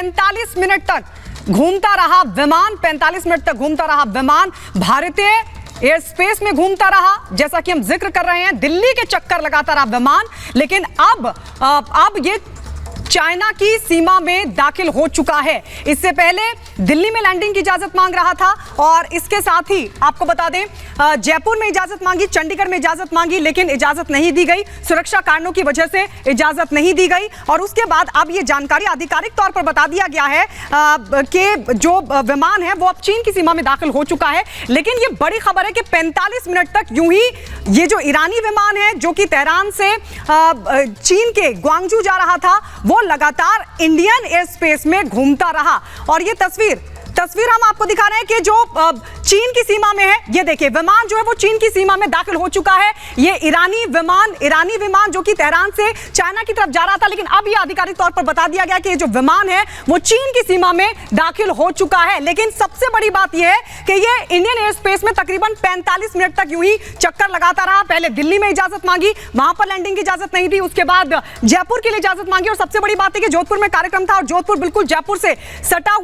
45 minute तक घूमता रहा विमान, 45 मिनट तक घूमता रहा विमान, भारतीय एयर स्पेस में घूमता रहा। जैसा कि हम जिक्र कर रहे हैं, दिल्ली के चक्कर लगाता रहा विमान, लेकिन अब ये चाइना की सीमा में दाखिल हो चुका है। इससे पहले दिल्ली में लैंडिंग की इजाजत मांग रहा था और इसके साथ ही आपको बता दें जयपुर में इजाजत मांगी, चंडीगढ़ में इजाजत मांगी, लेकिन इजाजत नहीं दी गई। सुरक्षा कारणों की वजह से इजाजत नहीं दी गई और उसके बाद अब ये जानकारी आधिकारिक तौर पर बता दिया गया है कि जो विमान है वो अब चीन की सीमा में दाखिल हो चुका है। लेकिन ये बड़ी खबर है कि 45 मिनट तक यूं ही ये जो ईरानी विमान है जो कि तेहरान से चीन के ग्वांगजू जा रहा था, वो लगातार इंडियन एयर स्पेस में घूमता रहा। और ये तस्वीर हम आपको दिखा रहे हैं कि जो चीन की सीमा में है, ये देखिए विमान जो है वो चीन की सीमा में दाखिल हो चुका है। ये ईरानी विमान जो कि तेहरान से चाइना की तरफ जा रहा था, लेकिन अब ये आधिकारिक तौर पर बता दिया गया कि ये जो विमान है वो चीन की सीमा में दाखिल हो चुका है। लेकिन सबसे बड़ी बात यह है कि ये इंडियन एयर स्पेस में तकरीबन 45 मिनट तक यूं ही चक्कर लगाता रहा। पहले दिल्ली में इजाजत मांगी, वहां पर लैंडिंग की इजाजत नहीं दी, उसके बाद जयपुर के लिए इजाजत मांगी और सबसे बड़ी बात है कि जोधपुर में कार्यक्रम था और जोधपुर बिल्कुल जयपुर से सटा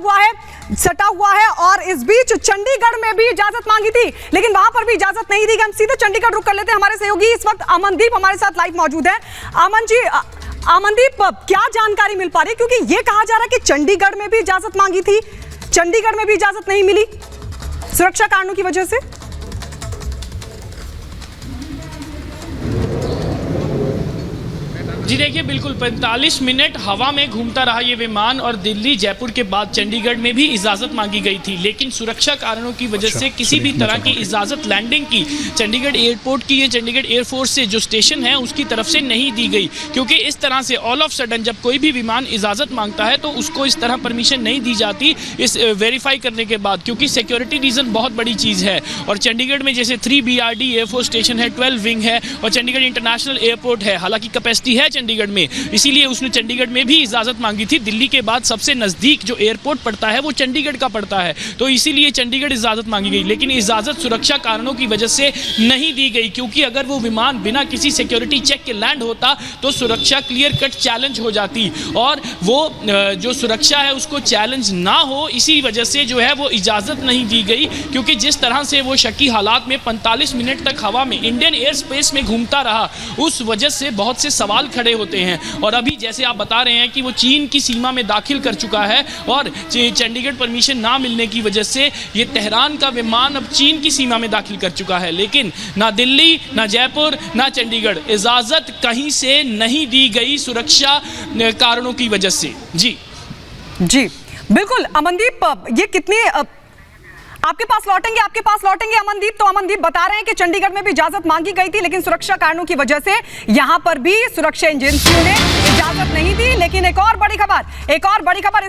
हुआ है और इस बीच चंडीगढ़ में भी इजाजत मांगी थी, लेकिन वहां पर भी इजाजत नहीं दी गई। हम सीधे चंडीगढ़ रुक कर लेते हैं। हमारे सहयोगी इस वक्त अमनदीप हमारे साथ लाइव मौजूद है। अमनदीप, क्या जानकारी मिल पा रही है, क्योंकि ये कहा जा रहा है कि चंडीगढ़ में भी इजाजत मांगी थी, चंडीगढ़ में भी इजाजत नहीं मिली सुरक्षा कारणों की वजह से। जी देखिए, बिल्कुल 45 मिनट हवा में घूमता रहा ये विमान और दिल्ली जयपुर के बाद चंडीगढ़ में भी इजाज़त मांगी गई थी, लेकिन सुरक्षा कारणों की वजह से किसी भी तरह की इजाज़त लैंडिंग की चंडीगढ़ एयरपोर्ट की, ये चंडीगढ़ एयरफोर्स से जो स्टेशन है उसकी तरफ से नहीं दी गई। क्योंकि इस तरह से ऑल ऑफ सडन जब कोई भी विमान इजाज़त मांगता है तो उसको इस तरह परमिशन नहीं दी जाती इस वेरीफाई करने के बाद, क्योंकि सिक्योरिटी रीज़न बहुत बड़ी चीज़ है। और चंडीगढ़ में जैसे 3 BRD एयरफोर्स स्टेशन है, 12 विंग है और चंडीगढ़ इंटरनेशनल एयरपोर्ट है, हालांकि कैपेसिटी है चंडीगढ़ में, इसीलिए उसने चंडीगढ़ में भी इजाजत मांगी थी। दिल्ली के बाद सबसे नजदीक जो एयरपोर्ट पड़ता है वो चंडीगढ़ का पड़ता है, तो इसीलिए चंडीगढ़ इजाजत मांगी गई। लेकिन इजाजत सुरक्षा कारणों की वजह से नहीं दी गई, क्योंकि अगर वो विमान बिना किसी सिक्योरिटी चेक के लैंड होता तो सुरक्षा क्लियर कट चैलेंज हो जाती और वो जो सुरक्षा है उसको चैलेंज ना हो, इसी वजह से जो है वो इजाजत नहीं दी गई। क्योंकि जिस तरह से वो शकी हालात में 45 मिनट तक हवा में इंडियन एयर स्पेस में घूमता रहा, उस वजह से बहुत से सवाल खड़े होते हैं। और अभी जैसे आप बता रहे हैं कि वो चीन की सीमा में दाखिल कर चुका है और चंडीगढ़ परमिशन ना मिलने की वजह से ये तेहरान का विमान अब चीन की सीमा में दाखिल कर चुका है, लेकिन ना दिल्ली, ना जयपुर, ना चंडीगढ़ इजाजत कहीं से नहीं दी गई सुरक्षा कारणों की वजह से। जी बिल्कुल अमनदीप, ये कितनी आपके पास लौटेंगे अमनदीप। तो अमनदीप बता रहे हैं कि चंडीगढ़ में भी इजाजत मांगी गई थी, लेकिन सुरक्षा कारणों की वजह से यहां पर भी सुरक्षा एजेंसियों ने इजाजत नहीं दी। लेकिन एक और बड़ी खबर